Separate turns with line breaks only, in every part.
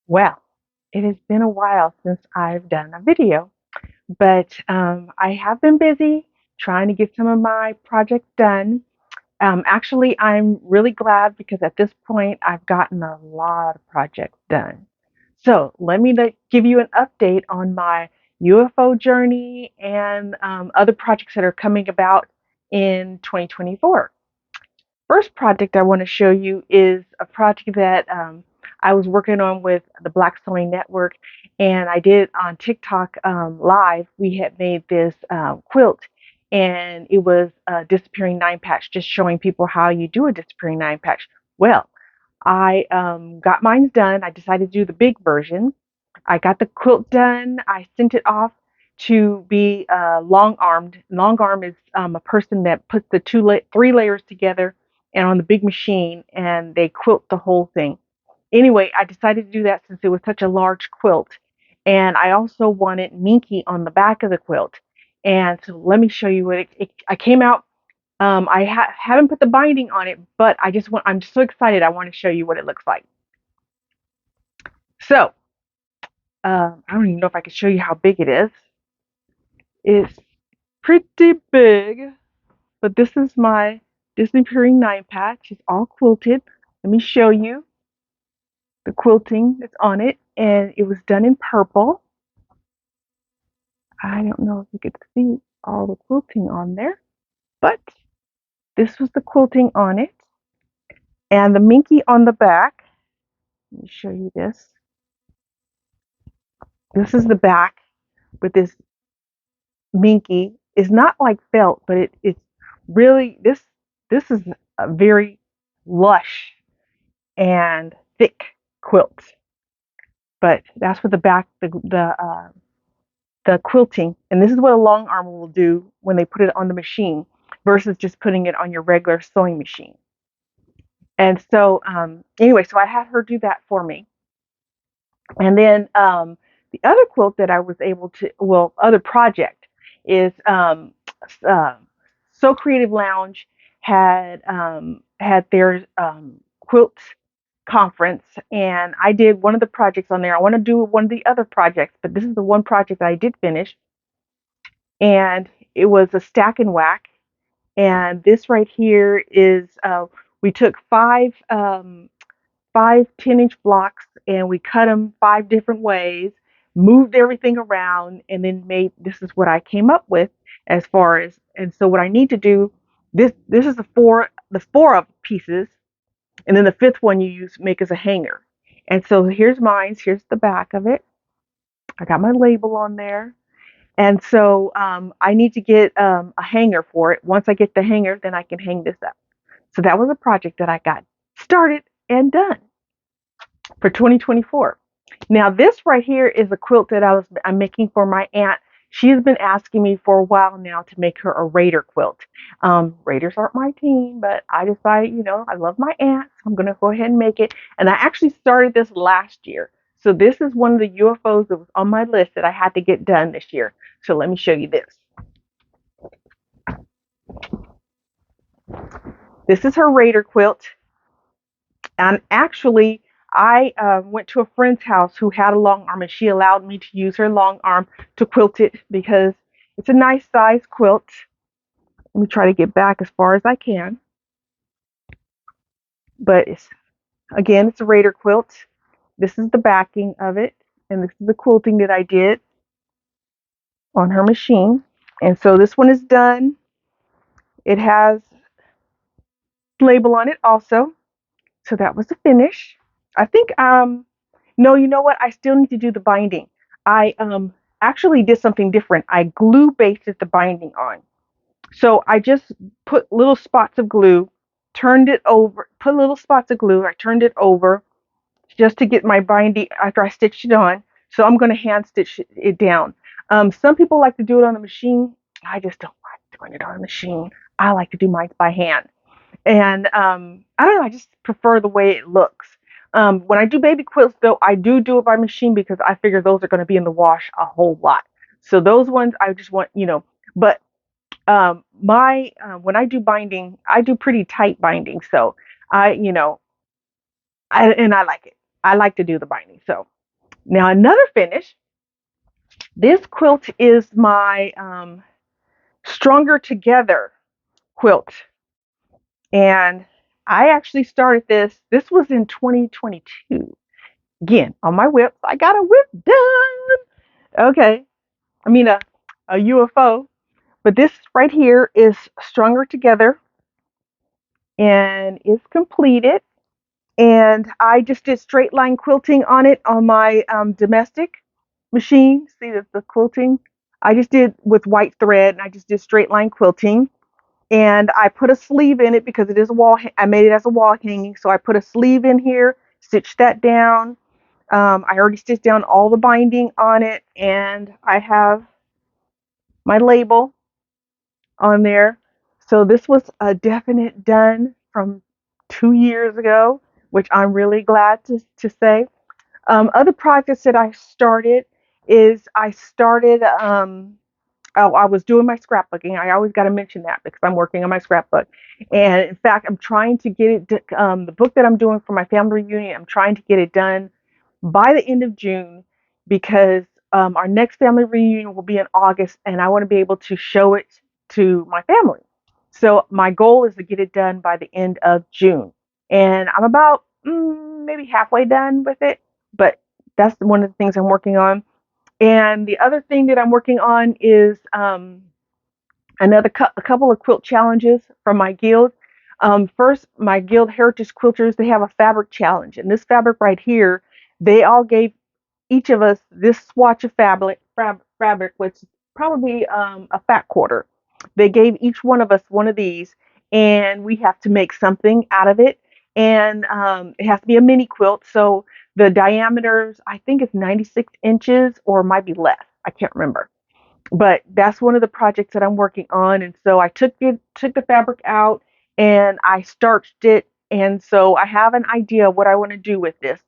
Well, it has been a while since I've done a video, but I have been busy trying to get some of my projects done. Actually, I'm really glad because at this point I've gotten a lot of projects done. So let me give you an update on my UFO journey and other projects that are coming about in 2024. First project I want to show you is a project that I was working on with the Black Sewing Network, and I did on TikTok live. We had made this quilt, and it was a disappearing nine patch, just showing people how you do a disappearing nine patch. Well, I got mine done. I decided to do the big version. I got the quilt done. I sent it off to be long armed. Long arm is a person that puts the three layers together and on the big machine, and they quilt the whole thing. Anyway, I decided to do that since it was such a large quilt, and I also wanted Minky on the back of the quilt. And so let me show you what I came out. I haven't put the binding on it, but I'm so excited. I want to show you what it looks like. So I don't even know if I can show you how big it is. It's pretty big, but this is my disappearing nine patch. It's all quilted. Let me show you the quilting that's on it, and it was done in purple. I don't know if you could see all the quilting on there, but this was the quilting on it, and the Minky on the back. Let me show you this. This is the back with this Minky. It's not like felt, but it's really this is a very lush and thick quilt. But that's what the back the quilting, and this is what a long arm will do when they put it on the machine versus just putting it on your regular sewing machine. And so anyway, so I had her do that for me. And then the other quilt that I was able to, well, other project is uh, So Creative Lounge had their quilt conference, and I did one of the projects on there. I want to do one of the other projects, but this is the one project that I did finish, and it was a stack and whack. And this right here is we took five 10-inch blocks and we cut them 5 different ways, moved everything around, and then made this is what I came up with as far as. And so what I need to do, this is the four of pieces, and then the fifth one you make as a hanger. And so here's mine. Here's the back of it. I got my label on there. And so I need to get a hanger for it. Once I get the hanger, then I can hang this up. So that was a project that I got started and done for 2024. Now this right here is a quilt that I'm making for my aunt. She has been asking me for a while now to make her a Raider quilt. Raiders aren't my team, but I decided, I love my aunt, so I'm going to go ahead and make it. And I actually started this last year. So this is one of the UFOs that was on my list that I had to get done this year. So let me show you this. This is her Raider quilt. And actually, I went to a friend's house who had a long arm, and she allowed me to use her long arm to quilt it because it's a nice size quilt. Let me try to get back as far as I can. But again, it's a Raider quilt. This is the backing of it, and this is the quilting that I did on her machine. And so this one is done. It has label on it also. So that was the finish. I think no, you know what? I still need to do the binding. I actually did something different. I glue basted the binding on. So I just put little spots of glue, turned it over, put little spots of glue, I turned it over just to get my binding after I stitched it on. So I'm going to hand stitch it down. Some people like to do it on the machine. I just don't like doing it on the machine. I like to do mine by hand. And I don't know, I just prefer the way it looks. When I do baby quilts, though, I do it by machine because I figure those are going to be in the wash a whole lot. So those ones I just want, but my when I do binding, I do pretty tight binding. So I, and I like it. I like to do the binding. So Now another finish. This quilt is my Stronger Together quilt. And I actually started this. This was in 2022. Again, on my whip. I got a whip done. Okay. I mean a UFO. But this right here is Stronger Together and it's completed. And I just did straight line quilting on it on my domestic machine. See the quilting? I just did with white thread and I just did straight line quilting. And I put a sleeve in it because it is a wall. I made it as a wall hanging. So I put a sleeve in here, stitched that down. I already stitched down all the binding on it. And I have my label on there. So this was a definite done from 2 years ago, which I'm really glad to say. Other projects that I started is I was doing my scrapbooking. I always got to mention that because I'm working on my scrapbook. And in fact, I'm trying to get it, the book that I'm doing for my family reunion, I'm trying to get it done by the end of June because our next family reunion will be in August and I want to be able to show it to my family. So my goal is to get it done by the end of June. And I'm about maybe halfway done with it, but that's one of the things I'm working on. And the other thing that I'm working on is a couple of quilt challenges from my guild. First, my guild heritage quilters, they have a fabric challenge, and this fabric right here, they all gave each of us this swatch of fabric, which is probably a fat quarter. They gave each one of us one of these, and we have to make something out of it. And it has to be a mini quilt, so the diameters I think it's 96 inches or might be less. I can't remember, but that's one of the projects that I'm working on. And so I took the fabric out and I starched it, and so I have an idea what I want to do with this.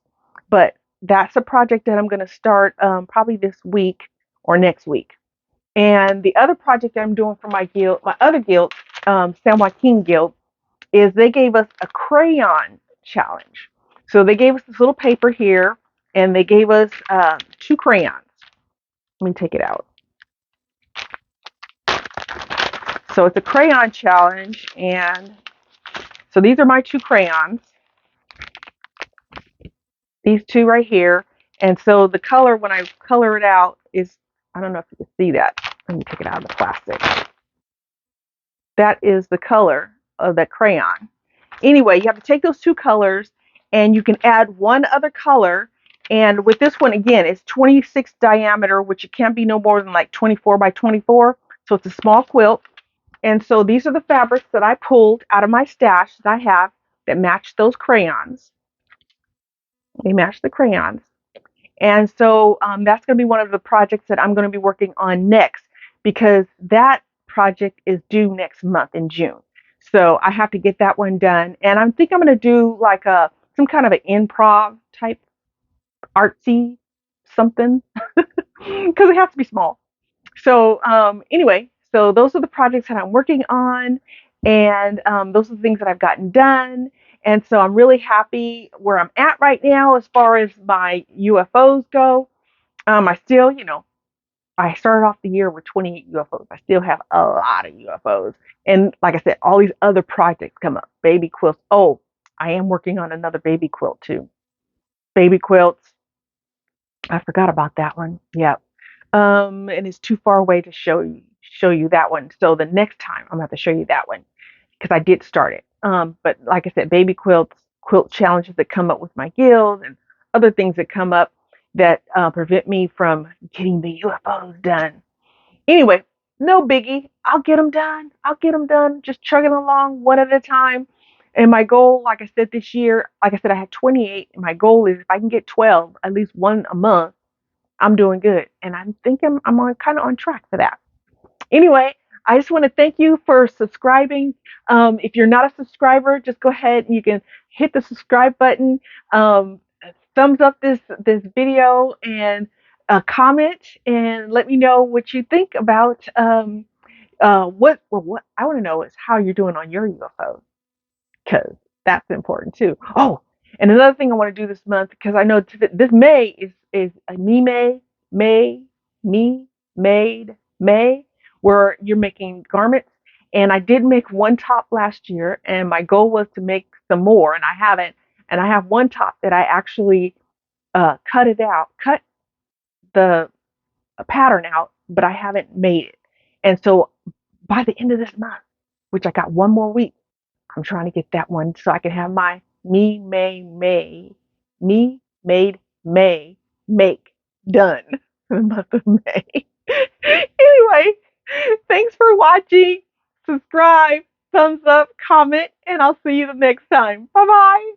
But that's a project that I'm going to start probably this week or next week. And the other project that I'm doing for my guild, my other guild, San Joaquin Guild, is they gave us a crayon challenge. So they gave us this little paper here, and they gave us two crayons. Let me take it out. So it's a crayon challenge, and so these are my two crayons. These two right here. And so the color, when I color it out, is, I don't know if you can see that. Let me take it out of the plastic. That is the color of that crayon. Anyway, you have to take those two colors and you can add one other color. And with this one, again, it's 26 diameter, which it can't be no more than like 24 by 24. So it's a small quilt. And so these are the fabrics that I pulled out of my stash that I have that match those crayons. They match the crayons. And so that's going to be one of the projects that I'm going to be working on next because that project is due next month in June. So I have to get that one done. And I think I'm going to do like some kind of an improv type artsy something because it has to be small. So anyway, so those are the projects that I'm working on, and those are the things that I've gotten done. And so I'm really happy where I'm at right now as far as my UFOs go. I still, I started off the year with 28 UFOs. I still have a lot of UFOs. And like I said, all these other projects come up. Baby quilts. Oh, I am working on another baby quilt too. Baby quilts. I forgot about that one. Yeah. And it's too far away to show you that one. So the next time I'm gonna have to show you that one because I did start it. But like I said, baby quilts, quilt challenges that come up with my guild, and other things that come up that prevent me from getting the UFOs done. Anyway, no biggie. I'll get them done. I'll get them done. Just chugging along one at a time. And my goal, like I said, this year, like I said, I had 28. And my goal is if I can get 12, at least one a month, I'm doing good. And I'm thinking I'm on kind of on track for that. Anyway, I just want to thank you for subscribing. If you're not a subscriber, just go ahead and you can hit the subscribe button, um, thumbs up this video, and comment and let me know what you think about what I want to know is how you're doing on your UFO because that's important too. Oh, And another thing I want to do this month, because I know this May is a May, me made May, where you're making garments. And I did make one top last year, and my goal was to make some more, and I haven't. And I have one top that I actually cut the pattern out, but I haven't made it. And so by the end of this month, which I got one more week, I'm trying to get that one so I can have my me made May make done for the month of May. Anyway, thanks for watching. Subscribe, thumbs up, comment, and I'll see you the next time. Bye bye.